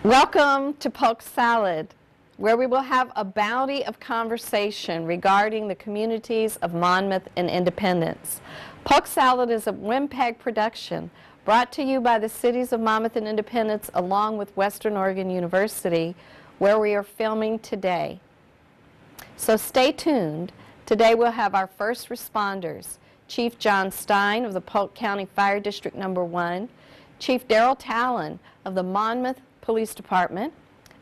Welcome to Polk Salad, where we will have a bounty of conversation regarding the communities of Monmouth and Independence. Polk Salad is a Wimpeg production brought to you by the cities of Monmouth and Independence along with Western Oregon University, where we are filming today. So stay tuned. Today we'll have our first responders, Chief John Stein of the Polk County Fire District No. 1, Chief Darrell Tallon of the Monmouth Police Department,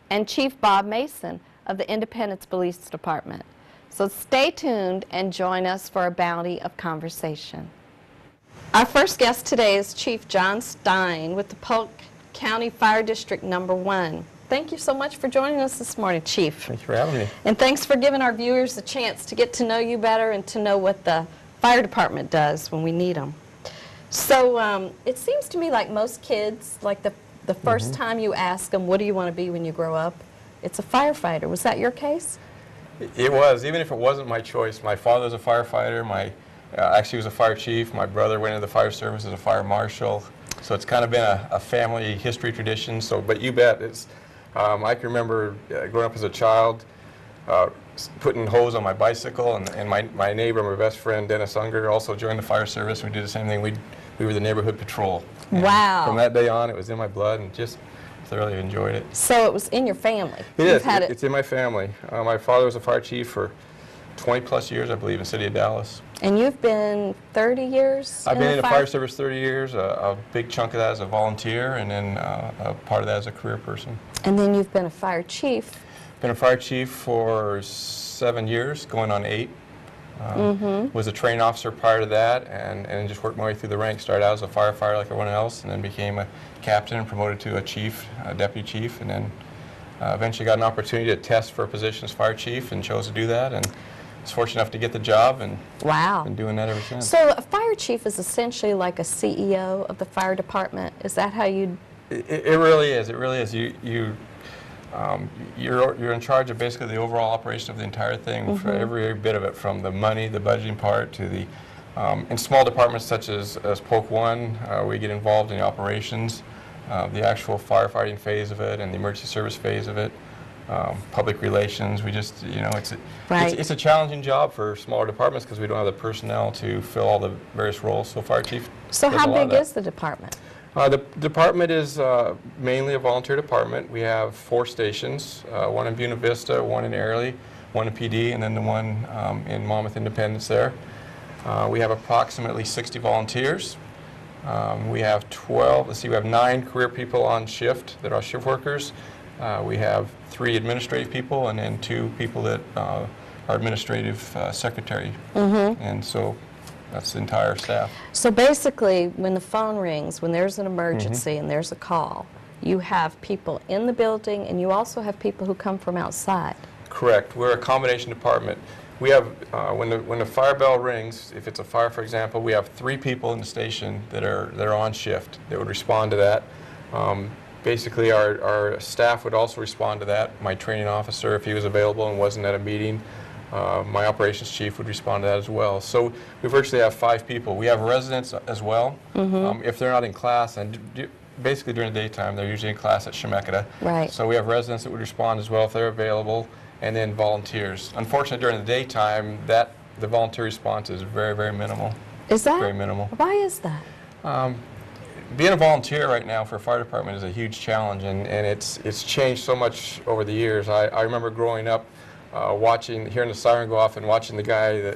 and Chief Bob Mason of the Independence Police Department. So stay tuned and join us for a bounty of conversation. Our first guest today is Chief John Stein with the Polk County Fire District No. 1. Thank you so much for joining us this morning, Chief. Thanks for having me. And thanks for giving our viewers a chance to get to know you better and to know what the fire department does when we need them. So it seems to me like most kids, like the first time you ask them, what do you want to be when you grow up, it's a firefighter. Was that your case? It was, even if it wasn't my choice. My father was a firefighter. Actually was a fire chief. My brother went into the fire service as a fire marshal. So it's kind of been a family history tradition. So, but you bet, it's. I can remember growing up as a child, putting hose on my bicycle, and my neighbor, my best friend, Dennis Unger, also joined the fire service. We did the same thing. We were the neighborhood patrol. And wow. From that day on, it was in my blood, and just thoroughly enjoyed it. So it was in your family? It is. It's in my family. My father was a fire chief for 20-plus years, I believe, in the city of Dallas. And you've been 30 years I've been in the fire service 30 years, a big chunk of that as a volunteer, and then a part of that as a career person. And then you've been a fire chief. Been a fire chief for 7 years, going on 8. Was a trained officer prior to that, and just worked my way through the ranks. Started out as a firefighter like everyone else, and then became a captain and promoted to a chief, a deputy chief, and then eventually got an opportunity to test for a position as fire chief and chose to do that, and was fortunate enough to get the job, and been doing that ever since. So a fire chief is essentially like a CEO of the fire department. Is that how you? It really is. It really is. You're in charge of basically the overall operation of the entire thing, for every bit of it, from the money, the budgeting part, to the in small departments such as Polk 1, we get involved in the operations, the actual firefighting phase of it, and the emergency service phase of it, public relations. We just, it's a challenging job for smaller departments because we don't have the personnel to fill all the various roles. So fire chief. So how big is the department? The department is mainly a volunteer department. We have 4 stations, one in Buena Vista, one in Airlie, one in PD, and then the one in Monmouth Independence there. We have approximately 60 volunteers. We have 9 career people on shift that are shift workers. We have 3 administrative people and then 2 people that are administrative secretary. And so that's the entire staff. So basically, when the phone rings, when there's an emergency and there's a call, you have people in the building and you also have people who come from outside. Correct. We're a combination department. We have, when the fire bell rings, if it's a fire, for example, we have 3 people in the station that are on shift that would respond to that. Basically, our staff would also respond to that. My training officer, if he was available and wasn't at a meeting, my operations chief would respond to that as well. So we virtually have 5 people. We have residents as well. If they're not in class, and basically during the daytime, they're usually in class at Chemeketa. Right. So we have residents that would respond as well if they're available, and then volunteers. Unfortunately, during the daytime, the volunteer response is very, very minimal. Is that? Very minimal. Why is that? Being a volunteer right now for a fire department is a huge challenge, and it's changed so much over the years. I remember growing up, hearing the siren go off and watching the guy,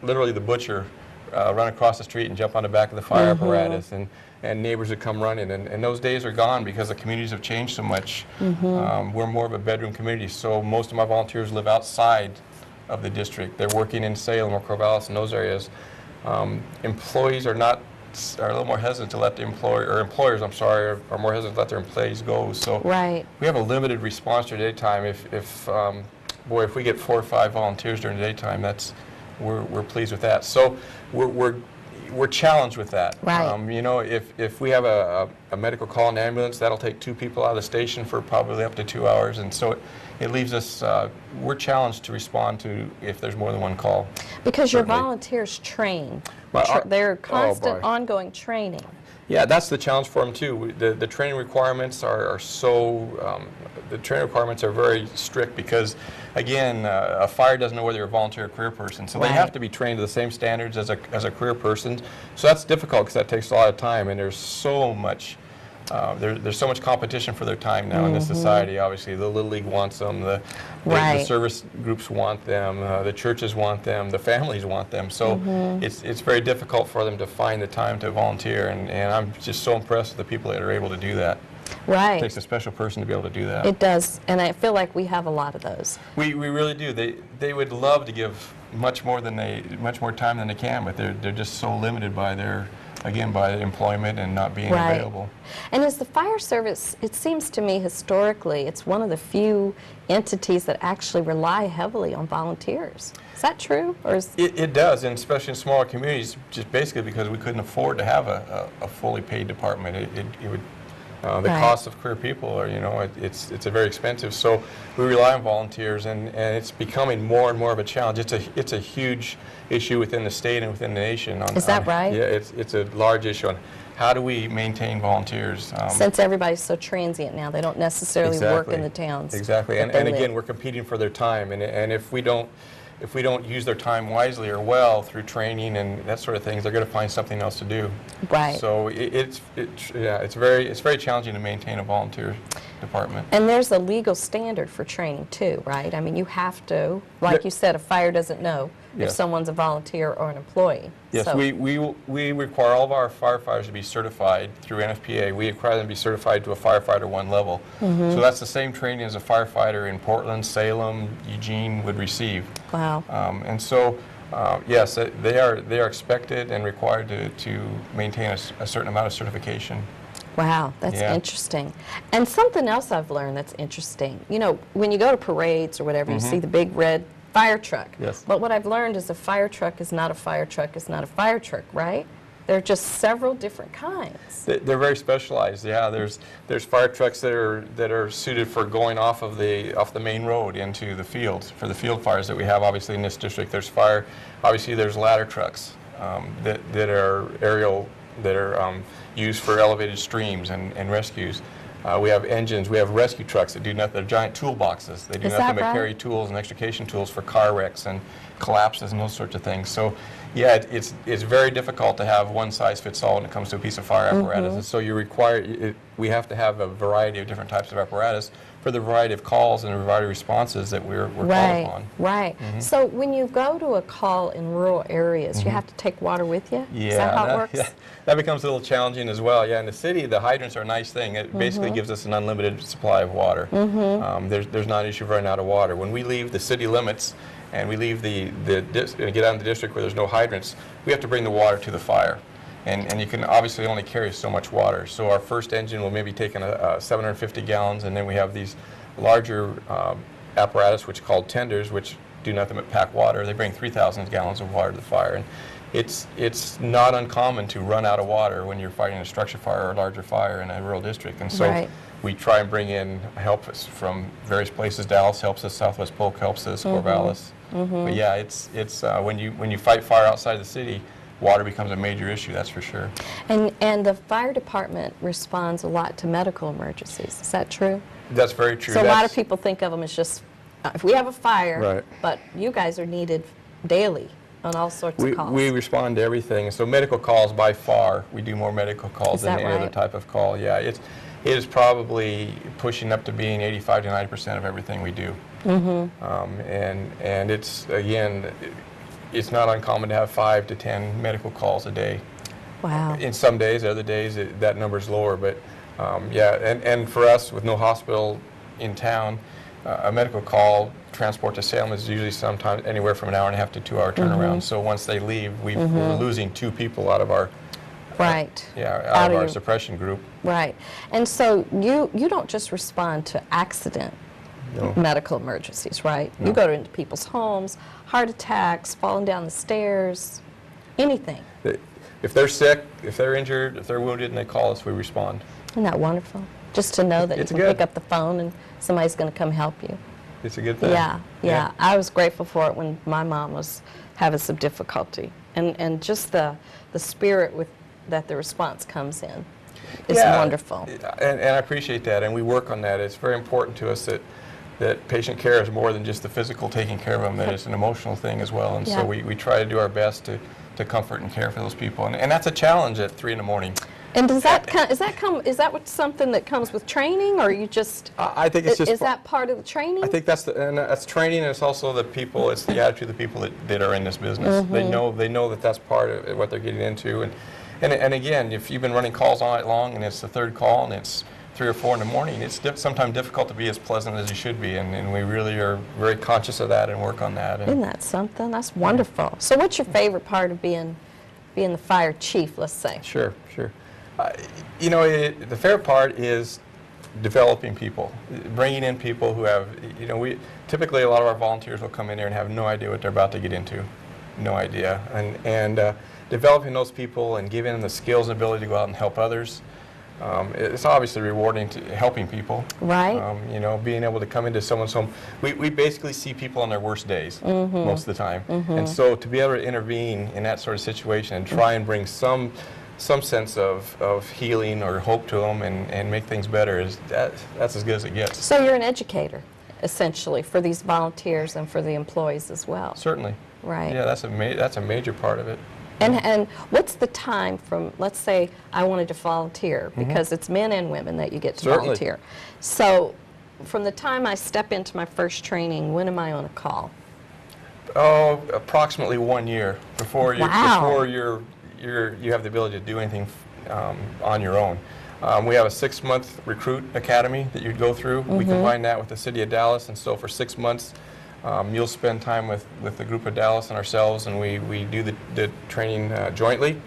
literally the butcher, run across the street and jump on the back of the fire apparatus, and neighbors would come running. And those days are gone because the communities have changed so much. We're more of a bedroom community, so most of my volunteers live outside of the district. They're working in Salem or Corvallis and those areas. Employees are a little more hesitant to let the employers, I'm sorry, are more hesitant to let their employees go. So we have a limited response during the daytime. If we get 4 or 5 volunteers during the daytime, we're pleased with that. So we're challenged with that. If we have a medical call in ambulance, that'll take 2 people out of the station for probably up to 2 hours, and so it leaves us. We're challenged to respond to if there's more than one call. Because your volunteers train. They're constant, ongoing training. Yeah, that's the challenge for them too. The training requirements are so, the training requirements are very strict because, again, a fire doesn't know whether you're a volunteer or career person. So they have to be trained to the same standards as a career person. So that's difficult because that takes a lot of time, and there's so much there's so much competition for their time now in this society. Obviously, the Little League wants them, the service groups want them, the churches want them, the families want them. So it's very difficult for them to find the time to volunteer, and I'm just so impressed with the people that are able to do that. Right. It takes a special person to be able to do that. It does, and I feel like we have a lot of those. We really do. They would love to give much more time than they can, but they're just so limited by their by employment and not being available. And as the fire service, it seems to me historically, it's one of the few entities that actually rely heavily on volunteers. Is that true? Or is it does, and especially in smaller communities, just basically because we couldn't afford to have a fully paid department. It would the cost of career people are, it's a very expensive. So we rely on volunteers, and it's becoming more and more of a challenge. It's a huge issue within the state and within the nation. Is that right? Yeah, it's a large issue on how do we maintain volunteers. Since everybody's so transient now, they don't necessarily work in the towns. Exactly, and again, we're competing for their time, and if we don't use their time wisely or well through training and that sort of things, they're going to find something else to do. Right. So it's very challenging to maintain a volunteer department. And there's a legal standard for training too, right? I mean, you have to, like you said, a fire doesn't know if someone's a volunteer or an employee. Yes, so. we require all of our firefighters to be certified through NFPA. We require them to be certified to a firefighter 1 level. So that's the same training as a firefighter in Portland, Salem, Eugene would receive. Wow. And so, yes, they are expected and required to maintain a certain amount of certification. Wow, that's interesting. And something else I've learned that's interesting, when you go to parades or whatever, you see the big red fire truck. Yes. But what I've learned is a fire truck is not a fire truck, is not a fire truck, right? There are just several different kinds. They're very specialized. Yeah, there's fire trucks that are suited for going off the main road into the fields for the field fires that we have. Obviously in this district, there's ladder trucks that are aerial, that are used for elevated streams and rescues. We have engines. We have rescue trucks that do nothing. They're giant toolboxes. They do nothing but carry tools and extrication tools for car wrecks and collapses and those sorts of things. So, yeah, it's very difficult to have one size fits all when it comes to a piece of fire apparatus. And so we have to have a variety of different types of apparatus for the variety of calls and the variety of responses that we're called upon. Right. So when you go to a call in rural areas, you have to take water with you? Yeah, is that how it works? Yeah, that becomes a little challenging as well. Yeah, in the city, the hydrants are a nice thing. It basically gives us an unlimited supply of water. There's not an issue of running out of water. When we leave the city limits and we leave get out of the district where there's no hydrants, we have to bring the water to the fire. And you can obviously only carry so much water. So our first engine will maybe take in 750 gallons, and then we have these larger apparatus, which are called tenders, which do nothing but pack water. They bring 3,000 gallons of water to the fire. And it's not uncommon to run out of water when you're fighting a structure fire or a larger fire in a rural district. And so we try and bring in help from various places. Dallas helps us, Southwest Polk helps us, Corvallis. But yeah, it's when you fight fire outside the city, water becomes a major issue, that's for sure. And the fire department responds a lot to medical emergencies. Is that true? That's very true. So a lot of people think of them as just, if we have a fire, but you guys are needed daily on all sorts of calls. We respond to everything. So medical calls, by far, we do more medical calls than any other type of call. Yeah, it is probably pushing up to being 85 to 90% of everything we do. And it's, again, it's not uncommon to have 5 to 10 medical calls a day. Wow. In some days, other days, that number's lower. But yeah, and for us, with no hospital in town, a medical call transport to Salem is usually sometimes anywhere from an hour and a half to 2 hour turnaround. So once they leave, we're losing 2 people out of our out of our suppression group. Right. And so you don't just respond to accident medical emergencies, right? No. You go into people's homes, heart attacks, falling down the stairs, anything. If they're sick, if they're injured, if they're wounded and they call us, we respond. Isn't that wonderful? Just to know that you can pick up the phone and somebody's going to come help you. It's a good thing. Yeah. I was grateful for it when my mom was having some difficulty. And just the spirit with that the response comes in is Yeah, wonderful. and I appreciate that, and we work on that. It's very important to us that patient care is more than just the physical taking care of them, that it's an emotional thing as well, and Yeah. so we try to do our best to comfort and care for those people, and that's a challenge at 3 in the morning. And is that what something that comes with training, or you just, I think it's just is that part of the training? I think that's training, and it's also the people, it's the attitude of the people that are in this business. They know that that's part of what they're getting into, and again, if you've been running calls all night long and it's the third call and it's 3 or 4 in the morning, it's sometimes difficult to be as pleasant as you should be, and we really are very conscious of that and work on that. Isn't that something? That's wonderful. So what's your favorite part of being the fire chief, let's say? Sure. You know, the fair part is developing people, bringing in people who have, you know, typically a lot of our volunteers will come in here and have no idea what they're about to get into, no idea, and developing those people and giving them the skills and ability to go out and help others. It's obviously rewarding to helping people. Right. You know, being able to come into someone's home. We basically see people on their worst days most of the time, and so to be able to intervene in that sort of situation and try and bring some sense of healing or hope to them and make things better, that's as good as it gets. So you're an educator, essentially, for these volunteers and for the employees as well. Certainly. Right. Yeah, that's a major part of it. And what's the time from, let's say I wanted to volunteer, because it's men and women that you get to Certainly. volunteer. So from the time I step into my first training, when am I on a call? Oh, approximately 1 year before you have the ability to do anything on your own. We have a 6-month recruit academy that you'd go through. We combine that with the city of Dallas, and so for 6 months you'll spend time with the group of Dallas and ourselves, and we do the training jointly.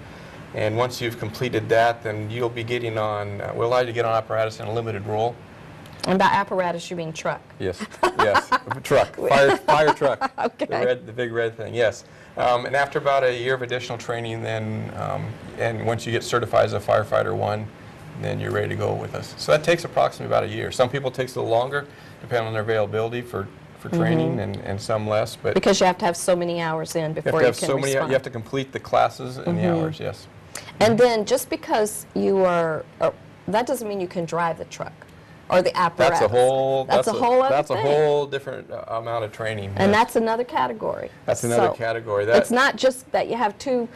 And once you've completed that, then you'll be getting on, we'll allow you to get on apparatus in a limited role. And by apparatus, you mean truck? Yes, truck, fire truck. Okay. The big red thing, yes. And after about a year of additional training, then, and once you get certified as a firefighter 1, then you're ready to go with us. So that takes approximately about a year. Some people it takes a little longer, depending on their availability for training, and some less. But Because you have to have so many hours in before you can respond. you have to complete the classes and the hours, yes. And then just because you are, that doesn't mean you can drive the truck or the apparatus. That's a whole other thing. a whole different amount of training. And yes. that's another category. That's another category. It's not just that you have 2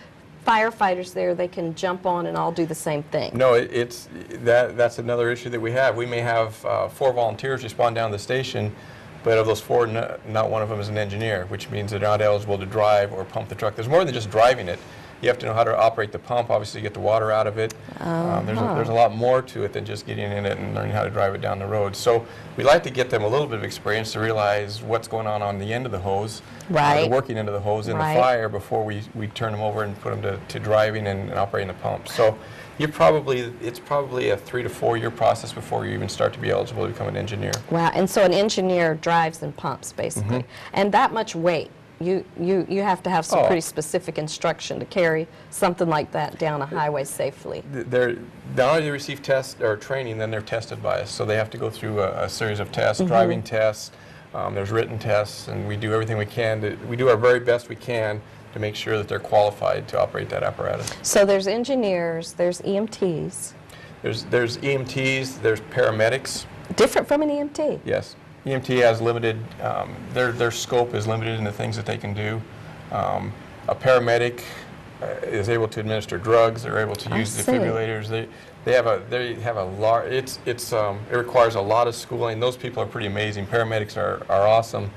firefighters there, they can jump on and all do the same thing. No, that's another issue that we have. We may have 4 volunteers respond down to the station, but of those 4, not one of them is an engineer, which means they're not eligible to drive or pump the truck. There's more than just driving it. You have to know how to operate the pump, obviously get the water out of it. There's a lot more to it than just getting in it and learning how to drive it down the road. So we like to get them a little bit of experience to realize what's going on the end of the hose, Right. the working end of the hose in Right. the fire before we turn them over and put them to driving and operating the pump. So it's probably a 3 to 4 year process before you even start to be eligible to become an engineer. Wow, and so an engineer drives and pumps, basically. And that much weight, you have to have some pretty specific instruction to carry something like that down a highway safely. Not only do they receive tests or training, then they're tested by us. So they have to go through a series of tests, driving tests, there's written tests, and we do everything we can. We do our very best we can to make sure that they're qualified to operate that apparatus. So there's engineers, there's EMTs. There's EMTs, there's paramedics. Different from an EMT? Yes. EMT has limited, their scope is limited in the things that they can do. A paramedic is able to administer drugs. They're able to use defibrillators. They have a large. It requires a lot of schooling. Those people are pretty amazing. Paramedics are awesome.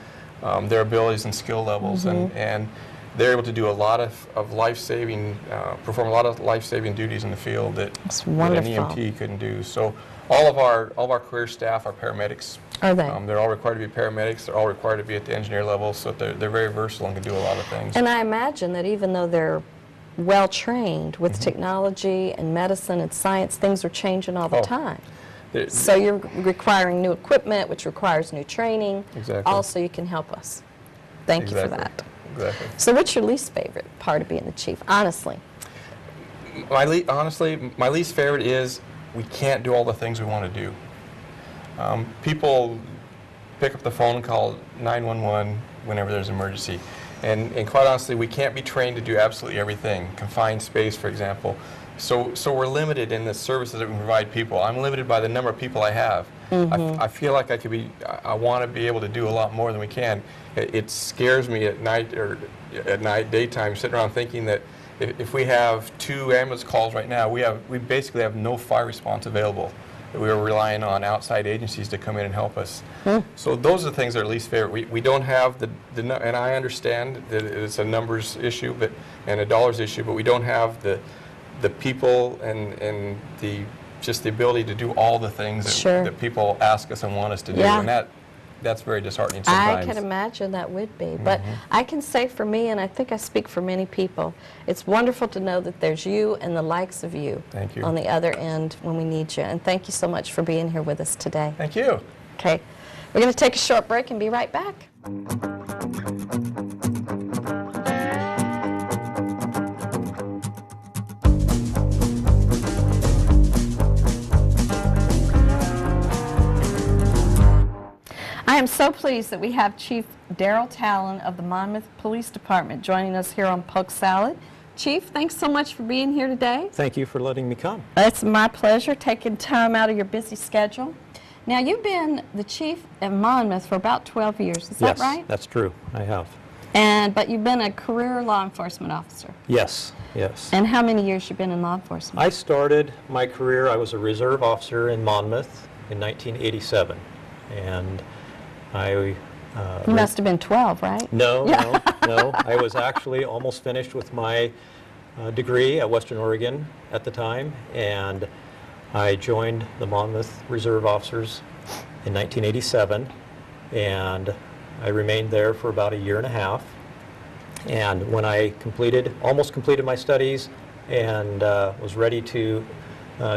Their abilities and skill levels, and they're able to do a lot of life-saving, perform a lot of life-saving duties in the field that an EMT couldn't do. So all of our career staff are paramedics. Are they? They're all required to be paramedics. They're all required to be at the engineer level, so they're very versatile and can do a lot of things. And I imagine that even though they're well trained with technology and medicine and science, things are changing all the time. So you're requiring new equipment, which requires new training. Exactly. Also, you can help us. Thank you for that. Exactly. So what's your least favorite part of being the chief, honestly? Honestly, my least favorite is we can't do all the things we want to do. People pick up the phone and call 911 whenever there's an emergency. And quite honestly, we can't be trained to do absolutely everything. Confined space, for example. So we're limited in the services that we provide people. I'm limited by the number of people I have. I feel like I want to be able to do a lot more than we can. It scares me at night, daytime, sitting around thinking that if we have 2 ambulance calls right now, we basically have no fire response available. We are relying on outside agencies to come in and help us. So those are the things that are least favorite. We don't have and I understand that it's a numbers issue, and a dollars issue, but we don't have the people and just the ability to do all the things that people ask us and want us to do, and that's very disheartening sometimes. I can imagine that would be, but I can say for me, and I think I speak for many people, it's wonderful to know that there's you and the likes of you, Thank you. on the other end when we need you, and thank you so much for being here with us today. Thank you. Okay, we're going to take a short break and be right back. I am so pleased that we have Chief Darrell Tallon of the Monmouth Police Department joining us here on Polk Salad. Chief, thanks so much for being here today. Thank you for letting me come. It's my pleasure, taking time out of your busy schedule. Now, you've been the chief of Monmouth for about 12 years, is that right? Yes, that's true. I have. But you've been a career law enforcement officer. Yes, yes. And how many years you been in law enforcement? I started my career, I was a reserve officer in Monmouth in 1987. And you must have been 12, right? No. I was actually almost finished with my degree at Western Oregon at the time, and I joined the Monmouth Reserve Officers in 1987, and I remained there for about a year and a half. And when I almost completed my studies and was ready to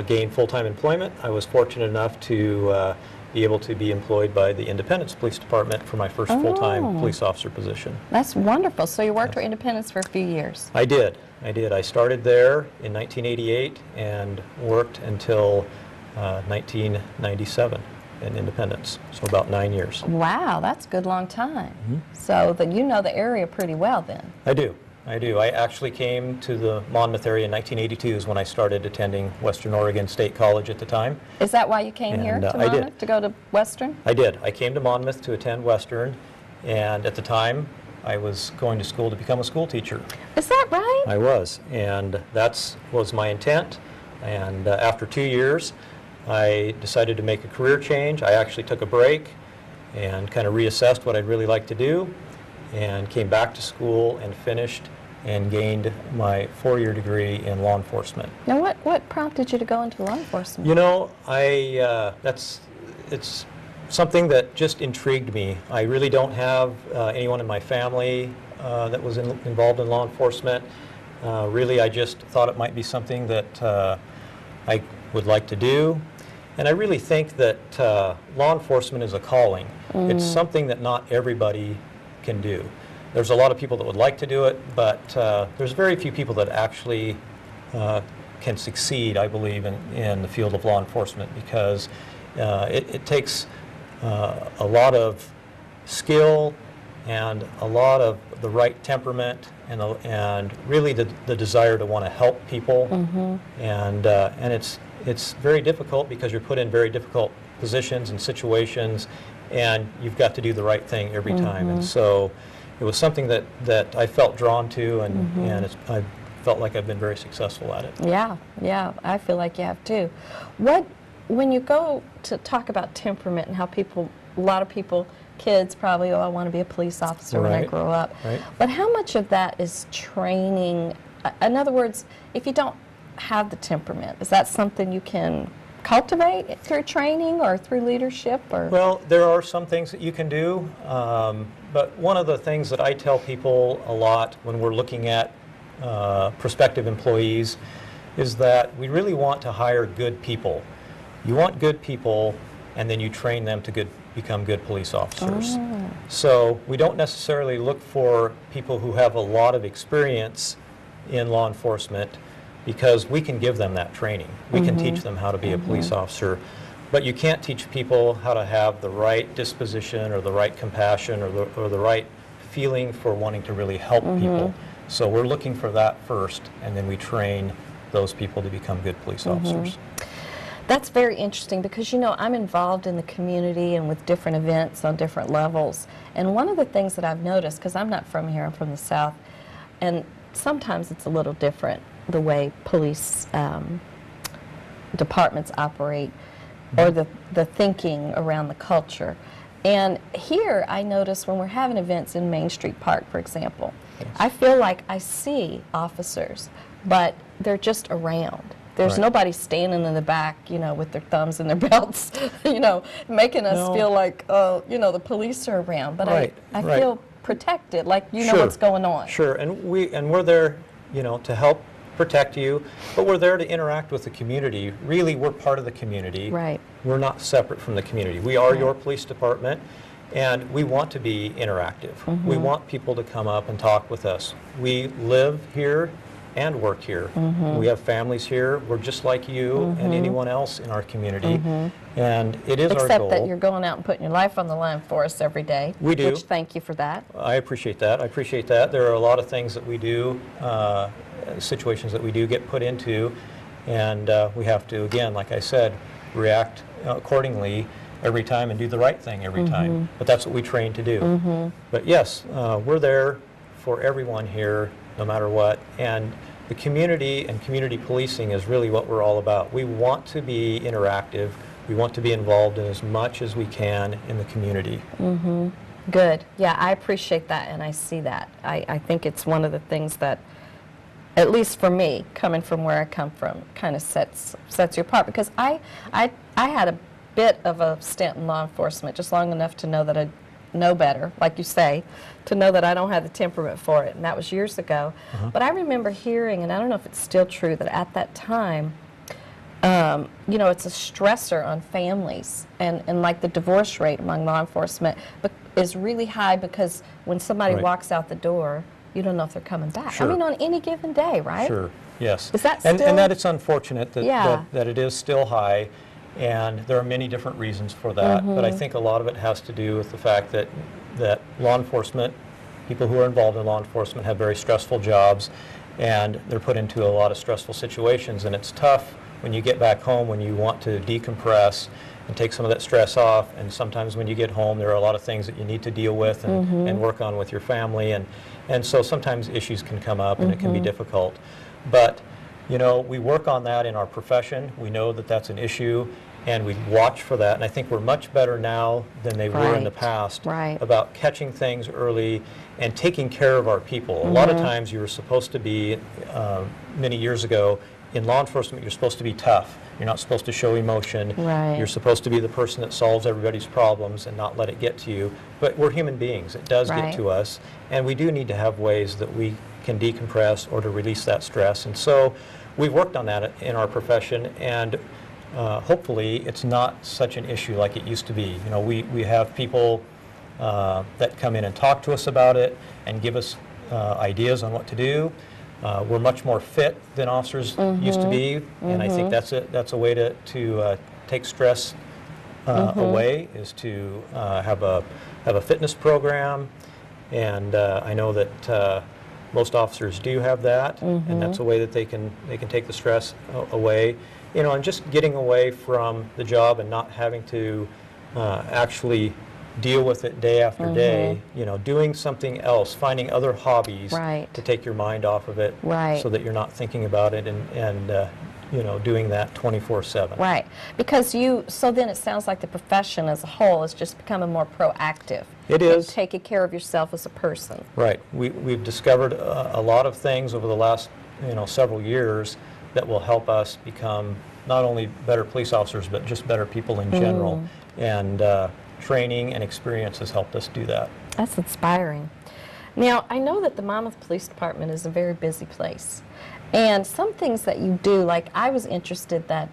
gain full-time employment, I was fortunate enough to be able to be employed by the Independence Police Department for my first full-time police officer position. That's wonderful. So you worked for Independence for a few years. I did. I started there in 1988 and worked until 1997 in Independence, so about 9 years. Wow, that's a good long time. So you know the area pretty well then. I do. I actually came to the Monmouth area in 1982 is when I started attending Western Oregon State College at the time. Is that why you came here to I Monmouth, did. to go to Western? I did. I came to Monmouth to attend Western, and at the time I was going to school to become a school teacher. Is that right? I was, and that was my intent. And after 2 years, I decided to make a career change. I actually took a break and kind of reassessed what I'd really like to do, and came back to school and finished and gained my 4-year degree in law enforcement. Now, what prompted you to go into law enforcement? You know, it's something that just intrigued me. I really don't have anyone in my family that was involved in law enforcement. Really, I just thought it might be something that I would like to do. And I really think that law enforcement is a calling. It's something that not everybody can do. There's a lot of people that would like to do it, but there's very few people that actually can succeed, I believe, in the field of law enforcement, because it takes a lot of skill and a lot of the right temperament and really the desire to want to help people. And it's very difficult because you're put in very difficult positions and situations, and you've got to do the right thing every time. And so it was something that I felt drawn to, and I felt like I've been very successful at it. Yeah, I feel like you have too. When you go to talk about temperament and how a lot of people, kids probably, I want to be a police officer when I grow up. Right. But how much of that is training? In other words, if you don't have the temperament, is that something you can cultivate through training or through leadership? Or? Well, there are some things that you can do, but one of the things that I tell people a lot when we're looking at prospective employees is that we really want to hire good people. You want good people, and then you train them to become good police officers. So we don't necessarily look for people who have a lot of experience in law enforcement, because we can give them that training. We can teach them how to be a police officer, but you can't teach people how to have the right disposition or the right compassion or the right feeling for wanting to really help people. So we're looking for that first, and then we train those people to become good police officers. That's very interesting because, you know, I'm involved in the community and with different events on different levels. And one of the things that I've noticed, because I'm not from here, I'm from the South, and sometimes it's a little different the way police departments operate or the thinking around the culture. And here I notice when we're having events in Main Street Park, for example, I feel like I see officers, but they're just around. There's nobody standing in the back, you know, with their thumbs in their belts, you know, making us feel like, you know, the police are around. But I feel protected, like you know what's going on. Sure, and we're there, you know, to help protect you, but we're there to interact with the community. Really, we're part of the community. Right. We're not separate from the community. We are your police department, and we want to be interactive. We want people to come up and talk with us. We live here and work here. We have families here. We're just like you and anyone else in our community, and it is our goal. Except that you're going out and putting your life on the line for us every day. We do. Which, thank you for that. I appreciate that. I appreciate that. There are a lot of things that we do, situations that we do get put into, and we have to, again, like I said, react accordingly every time and do the right thing every time. But that's what we train to do. But yes, we're there for everyone here, no matter what. And the community and community policing is really what we're all about. We want to be interactive. We want to be involved in as much as we can in the community. Good. Yeah, I appreciate that, and I see that. I think it's one of the things that, at least for me, coming from where I come from, kind of sets you apart. Because I had a bit of a stint in law enforcement, just long enough to know that I know better, like you say, to know that I don't have the temperament for it, and that was years ago. But I remember hearing, and I don't know if it's still true, that at that time, you know, it's a stressor on families, and like the divorce rate among law enforcement is really high because when somebody walks out the door, you don't know if they're coming back. I mean, on any given day, right? Sure, yes. Is that and still... that it's unfortunate that, that it is still high, and there are many different reasons for that, but I think a lot of it has to do with the fact that law enforcement, people who are involved in law enforcement have very stressful jobs, and they're put into a lot of stressful situations, and it's tough when you get back home, when you want to decompress and take some of that stress off, and sometimes when you get home there are a lot of things that you need to deal with and work on with your family, and so sometimes issues can come up and it can be difficult. But you know, we work on that in our profession. We know that that's an issue, and we watch for that, and I think we're much better now than they were in the past about catching things early and taking care of our people. A lot of times you were supposed to be, many years ago, in law enforcement, you're supposed to be tough. You're not supposed to show emotion. You're supposed to be the person that solves everybody's problems and not let it get to you. But we're human beings. It does get to us, and we do need to have ways that we can decompress or to release that stress. And so we've worked on that in our profession, and hopefully it's not such an issue like it used to be. You know, we have people that come in and talk to us about it and give us ideas on what to do. We're much more fit than officers used to be, and I think that's a way to take stress away, is to have a fitness program, and I know that most officers do have that, and that's a way that they can take the stress away. You know, and just getting away from the job and not having to actually deal with it day after day, you know, doing something else, finding other hobbies to take your mind off of it so that you're not thinking about it and you know, doing that 24/7. Right, because so then it sounds like the profession as a whole is just becoming more proactive. It is. In taking care of yourself as a person. Right. We've discovered a lot of things over the last, you know, several years that will help us become not only better police officers, but just better people in general. And training and experience has helped us do that. That's inspiring. Now, I know that the Monmouth Police Department is a very busy place. And some things that you do, like I was interested that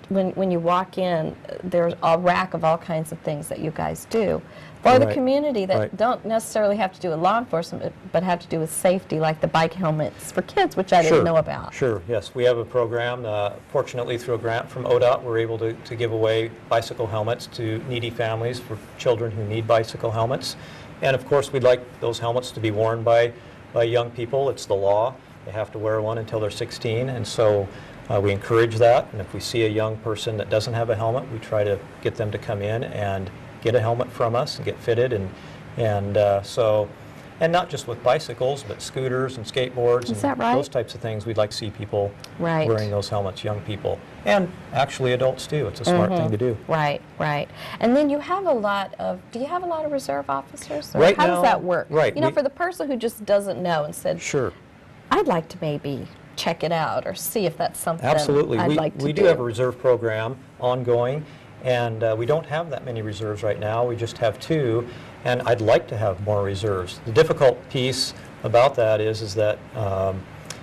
when you walk in, there's a rack of all kinds of things that you guys do for the community that don't necessarily have to do with law enforcement, but have to do with safety, like the bike helmets for kids, which I didn't know about. Sure, yes. We have a program, fortunately through a grant from ODOT, we're able to give away bicycle helmets to needy families for children who need bicycle helmets. And of course, we'd like those helmets to be worn by young people. It's the law. They have to wear one until they're 16, and so we encourage that. And if we see a young person that doesn't have a helmet, we try to get them to come in and get a helmet from us and get fitted. And not just with bicycles, but scooters and skateboards Is that and right? those types of things. We'd like to see people Right. wearing those helmets, young people, and actually adults too. It's a smart thing to do. Right, right. And then you have a lot of, do you have a lot of reserve officers? Or Right how now- does that work? right, You know, we- for the person who just doesn't know and said, Sure. I'd like to maybe check it out or see if that's something Absolutely. I'd like to we do have a reserve program ongoing, and we don't have that many reserves right now. We just have 2, and I'd like to have more reserves. The difficult piece about that is that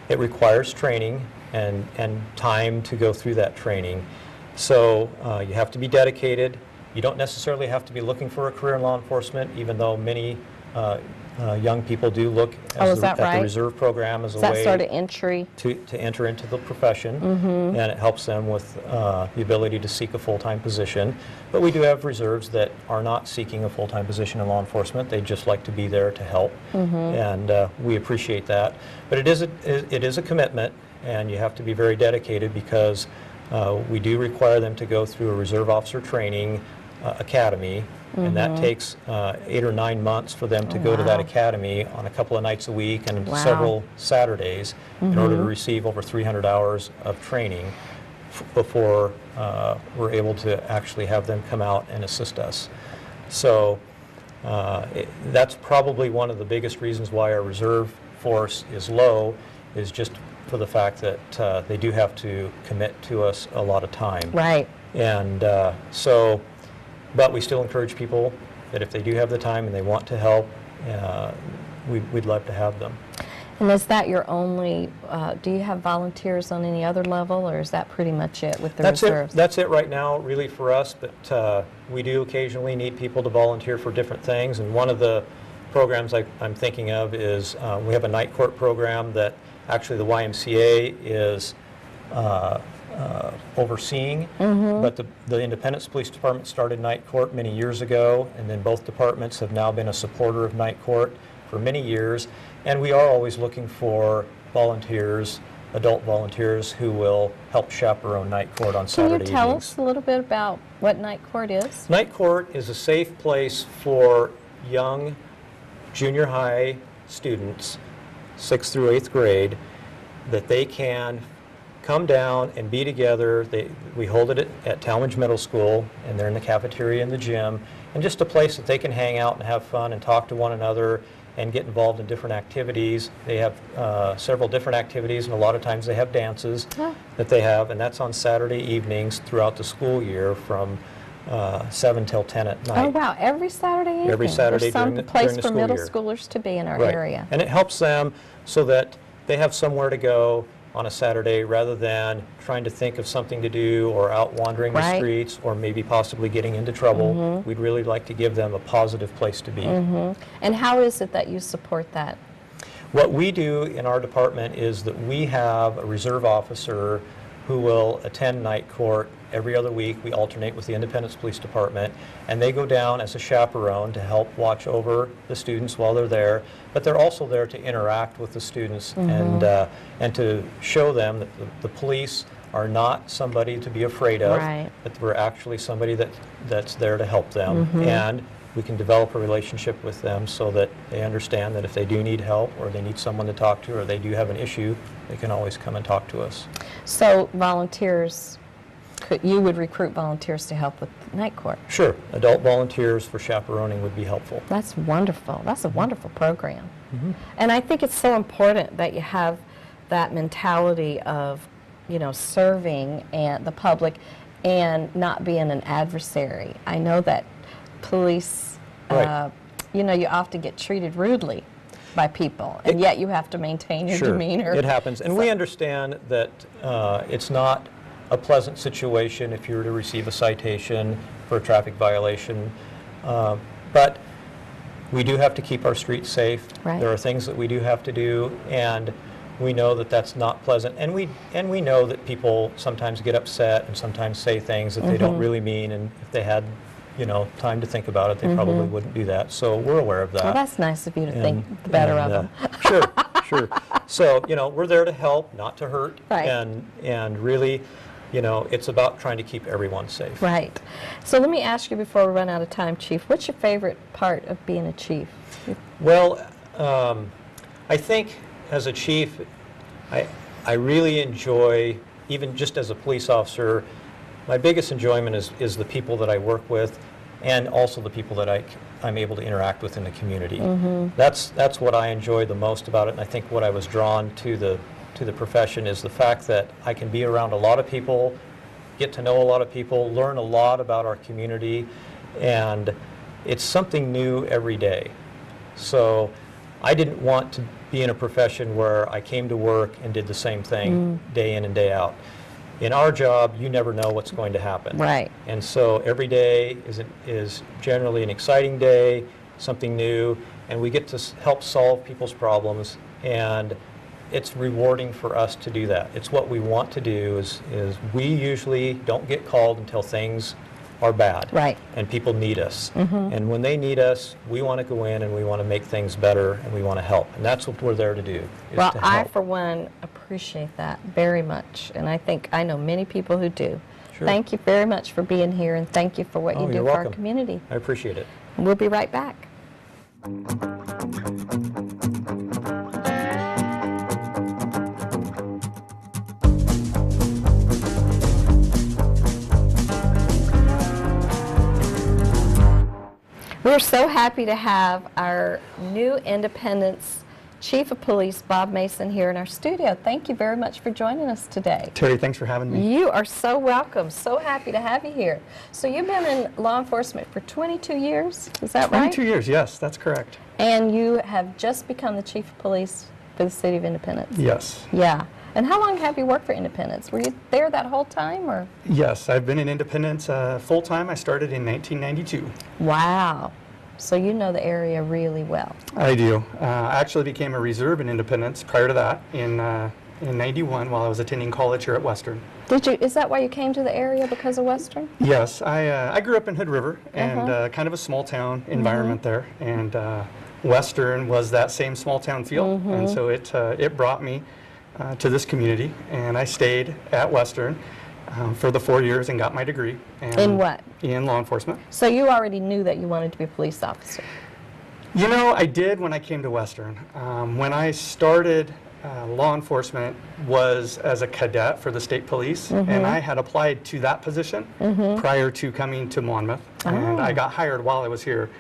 it requires training and time to go through that training. So you have to be dedicated. You don't necessarily have to be looking for a career in law enforcement, even though many young people do look is that at right? the reserve program as a Is that way sort of entry? to enter into the profession, and it helps them with the ability to seek a full-time position. But we do have reserves that are not seeking a full-time position in law enforcement. They just like to be there to help, and we appreciate that. But it is a commitment, and you have to be very dedicated because we do require them to go through a reserve officer training academy, and that takes 8 or 9 months for them to go to that Wow. academy on a couple of nights a week and Wow. several Saturdays in order to receive over 300 hours of training before we're able to actually have them come out and assist us. So that's probably one of the biggest reasons why our reserve force is low, is just for the fact that they do have to commit to us a lot of time. Right. And but we still encourage people that if they do have the time and they want to help, we'd love to have them. And is that your only, do you have volunteers on any other level, or is that pretty much it with the reserves? That's it right now, really, for us, but we do occasionally need people to volunteer for different things, and one of the programs I'm thinking of is we have a night court program that actually the YMCA is overseeing, but the Independence Police Department started night court many years ago, and then both departments have now been a supporter of night court for many years, and we are always looking for volunteers, adult volunteers, who will help chaperone night court on Saturday Can you tell evenings. us a little bit about what night court is? Night court is a safe place for young junior high students, 6th through 8th grade, that they can come down and be together. We hold it at Talmadge Middle School, and they're in the cafeteria and the gym, and just a place that they can hang out and have fun and talk to one another and get involved in different activities. They have several different activities, and a lot of times they have dances that they have, and that's on Saturday evenings throughout the school year from 7 till 10 at night. Oh, wow, every Saturday evening? Every Saturday There's some during the place for school middle year. schoolers to be in our Right. area. And it helps them so that they have somewhere to go on a Saturday rather than trying to think of something to do or out wandering the Right. streets or maybe possibly getting into trouble. We'd really like to give them a positive place to be. And how is it that you support that? What we do in our department is that we have a reserve officer who will attend night court every other week. We alternate with the Independence Police Department, and they go down as a chaperone to help watch over the students while they're there, but they're also there to interact with the students and to show them that the police are not somebody to be afraid of, Right. that we're actually somebody that's there to help them, and we can develop a relationship with them so that they understand that if they do need help or they need someone to talk to or they do have an issue, they can always come and talk to us. So volunteers, you would recruit volunteers to help with night court? Sure. Adult volunteers for chaperoning would be helpful. That's wonderful. That's a wonderful program. And I think it's so important that you have that mentality of, you know, serving and the public and not being an adversary. I know that police, Right. you know, you often get treated rudely by people, and yet you have to maintain your Sure. demeanor. It happens. And we understand that it's not a pleasant situation if you were to receive a citation for a traffic violation. But we do have to keep our streets safe. Right. There are things that we do have to do, and we know that that's not pleasant. And we know that people sometimes get upset and sometimes say things that they don't really mean, and if they had, you know, time to think about it, they probably wouldn't do that. So we're aware of that. Well, that's nice of you to think And- the better and, of them. Sure, sure. So, we're there to help, not to hurt. Right. And really, it's about trying to keep everyone safe. Right. So let me ask you before we run out of time, Chief, what's your favorite part of being a chief? Well, I think as a chief, I really enjoy, even just as a police officer, my biggest enjoyment is the people that I work with and also the people that I'm able to interact with in the community. That's what I enjoy the most about it, and I think what I was drawn to the profession is the fact that I can be around a lot of people, get to know a lot of people, learn a lot about our community, and it's something new every day. So I didn't want to be in a profession where I came to work and did the same thing day in and day out. In our job, you never know what's going to happen. Right. And so every day is generally an exciting day, something new, and we get to help solve people's problems, and it's rewarding for us to do that. It's what we want to do is we usually don't get called until things are bad. Right. And people need us. And when they need us, we want to go in and we want to make things better and we want to help. And that's what we're there to do, is Well, to I, help. for one, appreciate that very much, and I know many people who do. Sure. Thank you very much for being here, and thank you for what Oh, you do you're for our welcome. community. I appreciate it. We'll be right back. We're so happy to have our new Independence Chief of Police, Bob Mason, here in our studio. Thank you very much for joining us today. Terry, thanks for having me. You are so welcome. So happy to have you here. So you've been in law enforcement for 22 years, is that right? 22 years, yes, that's correct. And you have just become the Chief of Police for the City of Independence. Yes. Yeah. And how long have you worked for Independence? Were you there that whole time, or? Yes, I've been in Independence full-time. I started in 1992. Wow. So you know the area really well. I do. I actually became a reserve in Independence prior to that in 91 while I was attending college here at Western. Did you? Is that why you came to the area, because of Western? Yes, I grew up in Hood River and kind of a small town environment there, and Western was that same small town feel, and so it brought me to this community, and I stayed at Western for the 4 years and got my degree. And In what? In law enforcement. So you already knew that you wanted to be a police officer. You know, I did when I came to Western. When I started law enforcement was as a cadet for the state police, and I had applied to that position prior to coming to Monmouth, and I got hired while I was here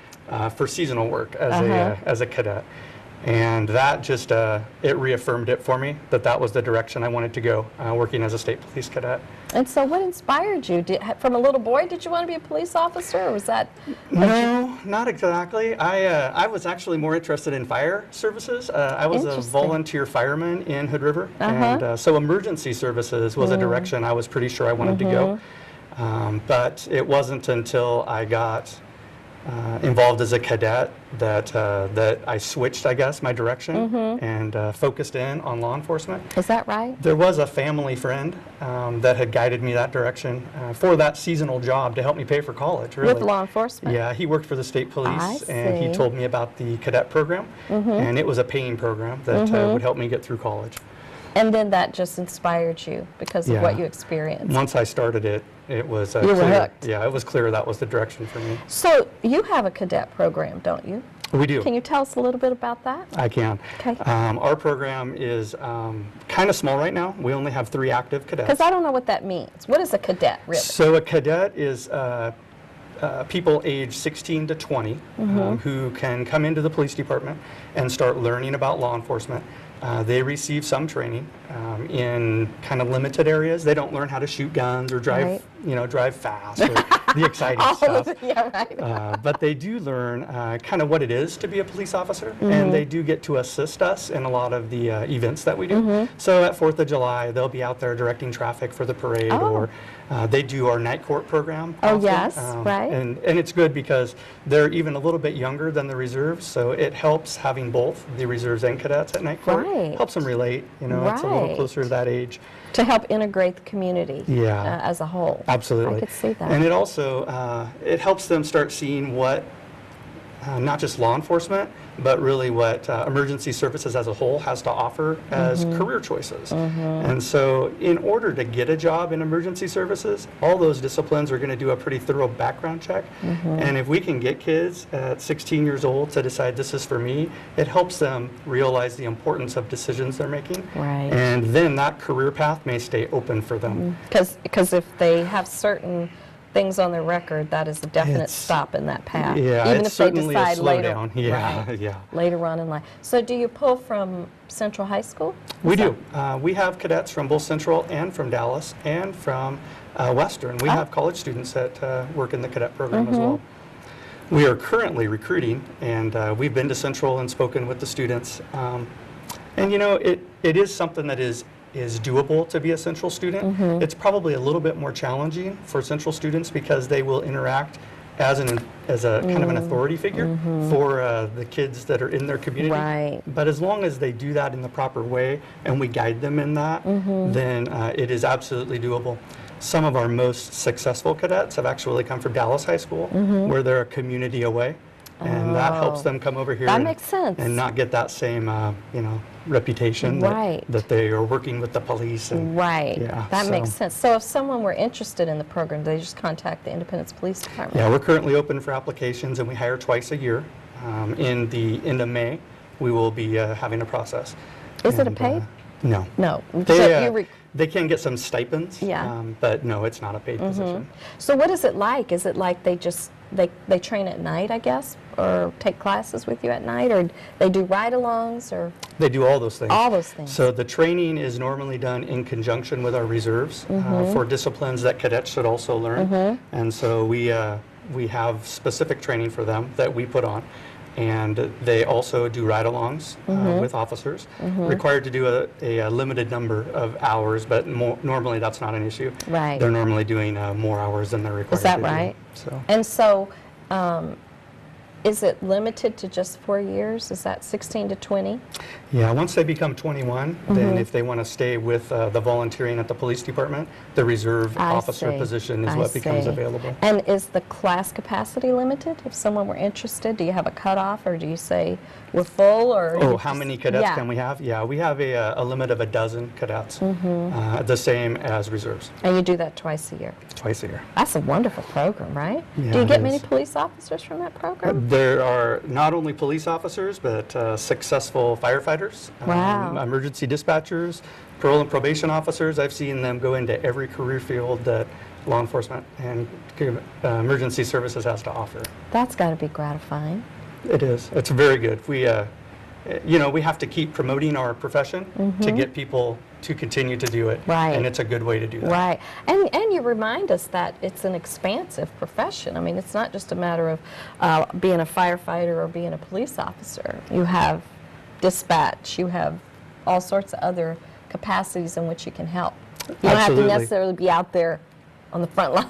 for seasonal work as a cadet. And that just, it reaffirmed it for me that that was the direction I wanted to go, working as a state police cadet. And so what inspired you? From a little boy, did you want to be a police officer, or was that? No, not exactly. I was actually more interested in fire services. I was a Interesting. volunteer fireman in Hood River, and so emergency services was a direction I was pretty sure I wanted to go. But it wasn't until I got involved as a cadet that I switched, I guess, my direction and focused in on law enforcement. Is that right? There was a family friend that had guided me that direction for that seasonal job to help me pay for college, really. With law enforcement? Yeah, he worked for the state police, I and he see. told me about the cadet program, and it was a paying program that would help me get through college. And then that just inspired you because of Yeah. what you experienced. Once I started it, it was You were clear. hooked. Yeah, it was clear that was the direction for me. So you have a cadet program, don't you? We do. Can you tell us a little bit about that? I can. Okay. Our program is kind of small right now. We only have 3 active cadets. Because I don't know what that means. What is a cadet, really? So a cadet is people age 16 to 20 who can come into the police department and start learning about law enforcement. They receive some training in kind of limited areas. They don't learn how to shoot guns or drive, Right. drive fast or the exciting All stuff. of it, yeah, right. But they do learn kind of what it is to be a police officer, and they do get to assist us in a lot of the events that we do. So at 4th of July, they'll be out there directing traffic for the parade, or they do our night court program. Oh, often. yes, right. And it's good because they're even a little bit younger than the reserves, so it helps having both the reserves and cadets at night court. Right. Helps them relate, it's a little Right. closer to that age. To help integrate the community Yeah. as a whole. Absolutely. I could see that. And it also, it helps them start seeing what not just law enforcement, but really what emergency services as a whole has to offer as career choices. And so in order to get a job in emergency services, all those disciplines are going to do a pretty thorough background check. And if we can get kids at 16 years old to decide this is for me, it helps them realize the importance of decisions they're making. Right. And then that career path may stay open for them. Because if they have certain things on their record, that is a definite It's- stop in that path. Yeah, even it's if they certainly a decide later, slowdown. Yeah, right, yeah. later on in life. So do you pull from Central High School? We do. We have cadets from both Central and from Dallas and from Western. We have college students that work in the cadet program as well. We are currently recruiting, and we've been to Central and spoken with the students. And you know, it is something that is doable to be a Central student. It's probably a little bit more challenging for Central students because they will interact as a kind of an authority figure for the kids that are in their community. Right. But as long as they do that in the proper way and we guide them in that, then it is absolutely doable. Some of our most successful cadets have actually come from Dallas High School, where they're a community away. And that helps them come over here That makes sense. and not get that same, reputation Right. that they are working with the police. And, Right. Yeah, That makes so- sense. So if someone were interested in the program, they just contact the Independence Police Department? Yeah, we're currently open for applications, and we hire twice a year. In the end of May, we will be having a process. Is it a And, paid? No. No. They, So you they can get some stipends, Yeah. but no, it's not a paid position. So what is it like? Is it like they just, they train at night, I guess, or take classes with you at night, or they do ride-alongs, or They do all those things. all those things? So the training is normally done in conjunction with our reserves for disciplines that cadets should also learn. And so we have specific training for them that we put on. And they also do ride-alongs with officers, required to do a limited number of hours, but normally that's not an issue. Right. They're normally doing more hours than they're required Is that to do. right? So. And so, is it limited to just 4 years? Is that 16 to 20? Yeah, once they become 21, then if they want to stay with the volunteering at the police department, the reserve I officer see. position is I what becomes see. available. And is the class capacity limited? If someone were interested, do you have a cutoff, or do you say we're full, or? Oh, you how just- many cadets Yeah. can we have? Yeah, we have a limit of a dozen cadets, the same as reserves, And you do that twice a year? twice a year. That's a wonderful program, right? Yeah, Do you it get many is. police officers from that program? There are not only police officers, but successful firefighters, Wow. emergency dispatchers, parole and probation officers. I've seen them go into every career field that law enforcement and emergency services has to offer. That's got to be gratifying. It is. It's very good. We have to keep promoting our profession to get people to continue to do it. Right. And it's a good way to do that. Right. And you remind us that it's an expansive profession. I mean, it's not just a matter of being a firefighter or being a police officer. You have dispatch, you have all sorts of other capacities in which you can help. You don't have to Absolutely. necessarily be out there on the front line.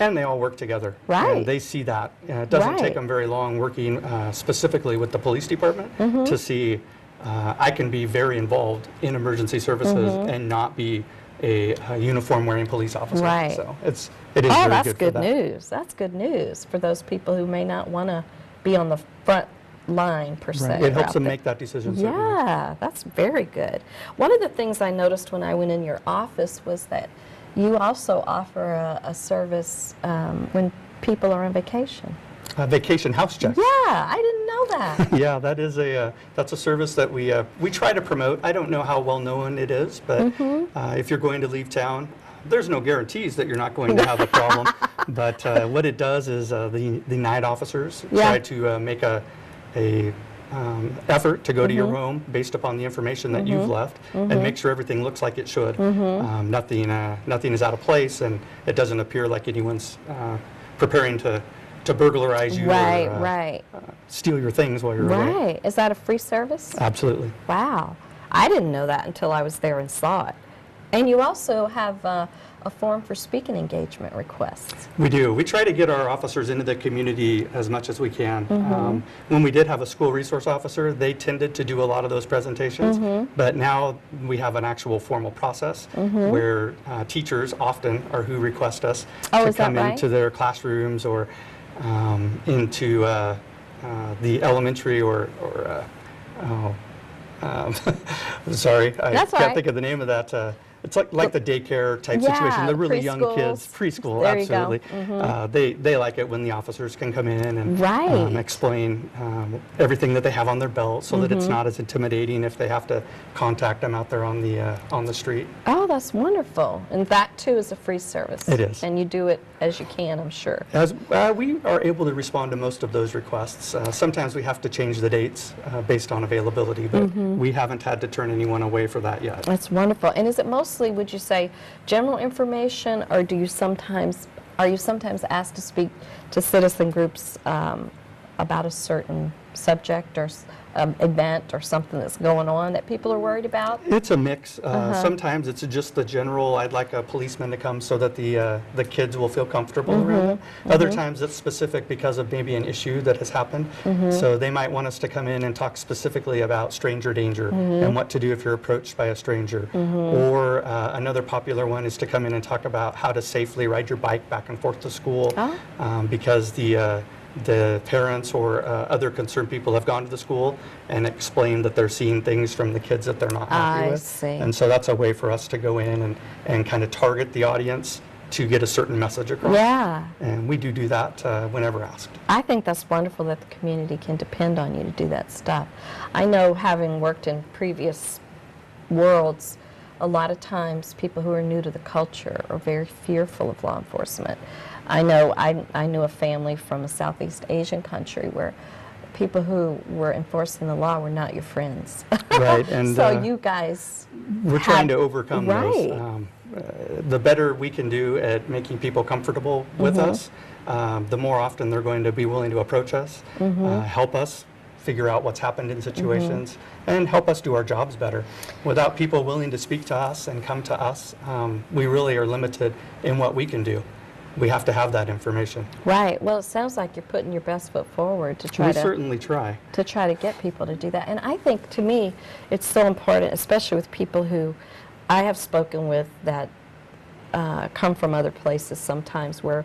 And they all work together. Right. And they see that. It doesn't Right. take them very long working specifically with the police department to see I can be very involved in emergency services and not be a uniform wearing police officer. Right. So it is very Oh, good that's for good that. news. That's good news for those people who may not want to be on the front line, per se. Right. It or helps out them there. make that decision. certainly. Yeah, that's very good. One of the things I noticed when I went in your office was that you also offer a service when people are on vacation. Vacation house checks. Yeah, I didn't know that. Yeah, that's a service that we try to promote. I don't know how well known it is, but if you're going to leave town, there's no guarantees that you're not going to have a problem. But what it does is the night officers Yeah. try to make a effort to go to your home based upon the information that you've left and make sure everything looks like it should. Nothing is out of place, and it doesn't appear like anyone's preparing to burglarize you Right, or right, steal your things while you're away. right. Is that a free service? Absolutely. Wow. I didn't know that until I was there and saw it. And you also have a form for speaking engagement requests. We do. We try to get our officers into the community as much as we can. When we did have a school resource officer, they tended to do a lot of those presentations, but now we have an actual formal process where teachers often are who request us Oh, to is that come right? into their classrooms or into the elementary sorry, I That's all can't right. think of the name of that. It's like the daycare type Yeah, situation. The really young kids, preschools. preschool, There you go. absolutely. They like it when the officers can come in and Right. explain everything that they have on their belt, so that it's not as intimidating if they have to contact them out there on the street. Oh, that's wonderful. And that, too, is a free service. It is. And you do it as you can, I'm sure. As we are able to respond to most of those requests. Sometimes we have to change the dates based on availability, but we haven't had to turn anyone away for that yet. That's wonderful. And is it mostly, would you say, general information, or are you sometimes asked to speak to citizen groups about a certain subject or event or something that's going on that people are worried about? It's a mix. Sometimes it's just the general, I'd like a policeman to come so that the kids will feel comfortable around them. Other times it's specific because of maybe an issue that has happened. So they might want us to come in and talk specifically about stranger danger and what to do if you're approached by a stranger. Or another popular one is to come in and talk about how to safely ride your bike back and forth to school because the parents or other concerned people have gone to the school and explained that they're seeing things from the kids that they're not happy I with. see. And so that's a way for us to go in and kind of target the audience to get a certain message across. Yeah. And we do that whenever asked. I think that's wonderful that the community can depend on you to do that stuff. I know, having worked in previous worlds, a lot of times people who are new to the culture are very fearful of law enforcement. I know I knew a family from a Southeast Asian country where people who were enforcing the law were not your friends. Right. And so you guys we're trying to overcome Right. those. The better we can do at making people comfortable with us, the more often they're going to be willing to approach us, help us figure out what's happened in situations, and help us do our jobs better. Without people willing to speak to us and come to us, we really are limited in what we can do. We have to have that information. Right. Well, it sounds like you're putting your best foot forward to try We to certainly try. get people to do that. And I think, to me, it's so important, especially with people who I have spoken with that come from other places sometimes, where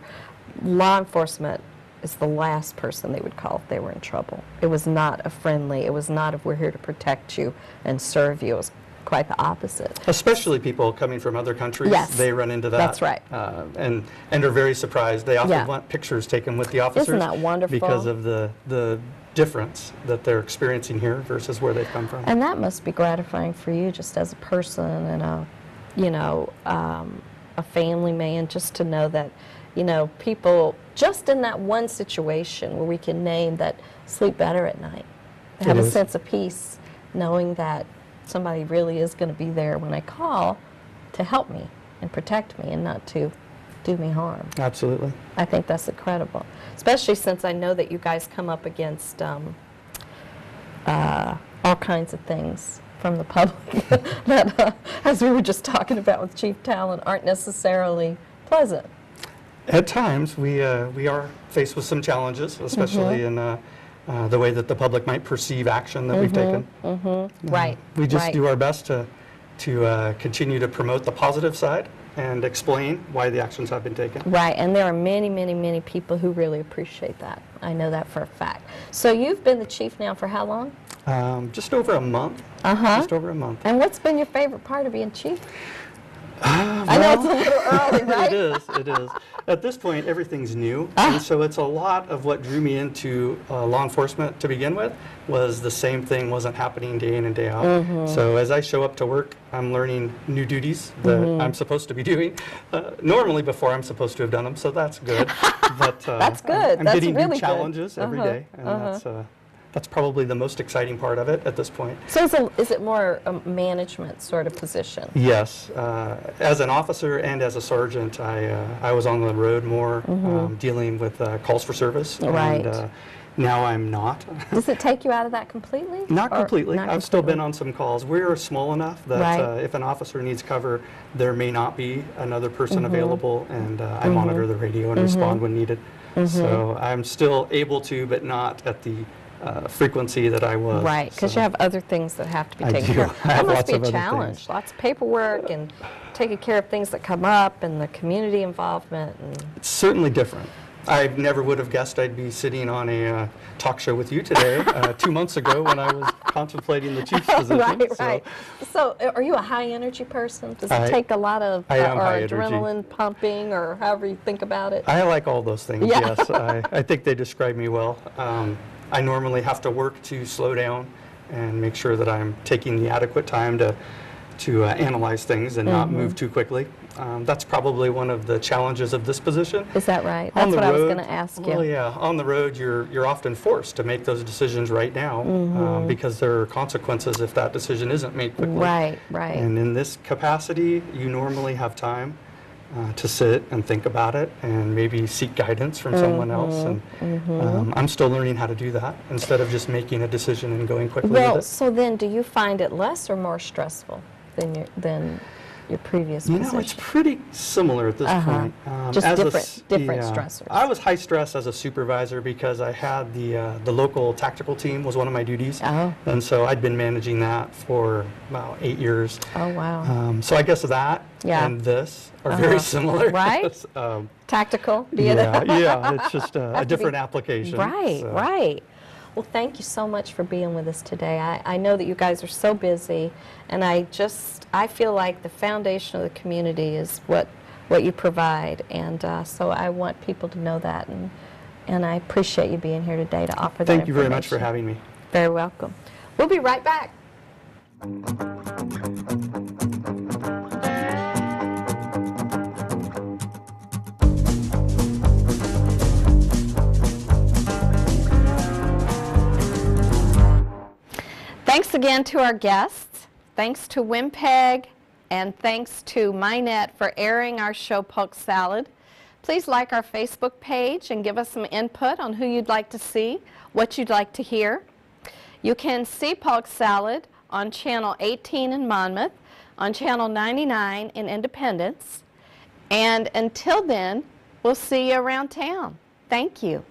law enforcement is the last person they would call if they were in trouble. It was not a friendly, it was not, if we're here to protect you and serve you. It was quite the opposite. Especially people coming from other countries, Yes. they run into that. That's right. And are very surprised. They often Yeah. want pictures taken with the officers. Isn't that wonderful? Because of the difference that they're experiencing here versus where they've come from. And that must be gratifying for you, just as a person and a family man, just to know that, people just in that one situation where we can name that sleep better at night. They have It a is. sense of peace knowing that somebody really is going to be there when I call to help me and protect me and not to do me harm. Absolutely. I think that's incredible, especially since I know that you guys come up against all kinds of things from the public that, as we were just talking about with Chief Tallon, aren't necessarily pleasant. At times, we are faced with some challenges, especially in the way that the public might perceive action that we've taken. Right. We just right. do our best to continue to promote the positive side and explain why the actions have been taken. Right, and there are many, many, many people who really appreciate that. I know that for a fact. So you've been the chief now for how long? Just over a month. Uh-huh. Just over a month. And what's been your favorite part of being chief? I know it's a little early, right? It is. At this point, everything's new, and so it's a lot of what drew me into law enforcement to begin with was the same thing wasn't happening day in and day out. So as I show up to work, I'm learning new duties that I'm supposed to be doing. Normally before I'm supposed to have done them, so that's good. But That's good. I'm That's getting really new good. challenges every day, and that's probably the most exciting part of it at this point. So is it more a management sort of position? Yes. As an officer and as a sergeant, I was on the road more dealing with calls for service. Right. And now I'm not. Does it take you out of that completely? Not Or completely. not I've still been completely? on some calls. We're small enough that Right. if an officer needs cover, there may not be another person available, and I monitor the radio and respond when needed. So I'm still able to, but not at the frequency that I was. Right, because So you have other things that have to be I taken do. care of. I have That must lots be a of other challenge. things. Lots of paperwork and taking care of things that come up and the community involvement. And It's certainly different. I never would have guessed I'd be sitting on a talk show with you today 2 months ago when I was contemplating the chief's position. Right. So are you a high energy person? Does it take a lot of I am or high energy. adrenaline pumping, or however you think about it? I like all those things, Yeah. yes. I think they describe me well. I normally have to work to slow down and make sure that I'm taking the adequate time to analyze things and not move too quickly. That's probably one of the challenges of this position. Is that right? On That's the what I was road- going to ask you. Well, yeah, on the road, you're often forced to make those decisions right now because there are consequences if that decision isn't made quickly. Right, right. And in this capacity, you normally have time to sit and think about it and maybe seek guidance from someone else. And I'm still learning how to do that instead of just making a decision and going quickly Well, with it. so then do you find it less or more stressful than your previous You position? know, it's pretty similar at this point. Just as a different yeah. stressors. I was high stress as a supervisor because I had the local tactical team was one of my duties. Oh. And so I'd been managing that for about 8 years. Oh, wow. So I guess that Yeah. and this are very similar. Right? Tactical? Do you Yeah, it's just a different application. Right, so. right. Well, thank you so much for being with us today. I know that you guys are so busy, and I feel like the foundation of the community is what you provide, and so I want people to know that, and I appreciate you being here today to offer that Thank you very much for information. having me. Very welcome. We'll be right back. Thanks again to our guests. Thanks to Wimpeg, and thanks to MyNet for airing our show, Polk Salad. Please like our Facebook page and give us some input on who you'd like to see, what you'd like to hear. You can see Polk Salad on Channel 18 in Monmouth, on Channel 99 in Independence. And until then, we'll see you around town. Thank you.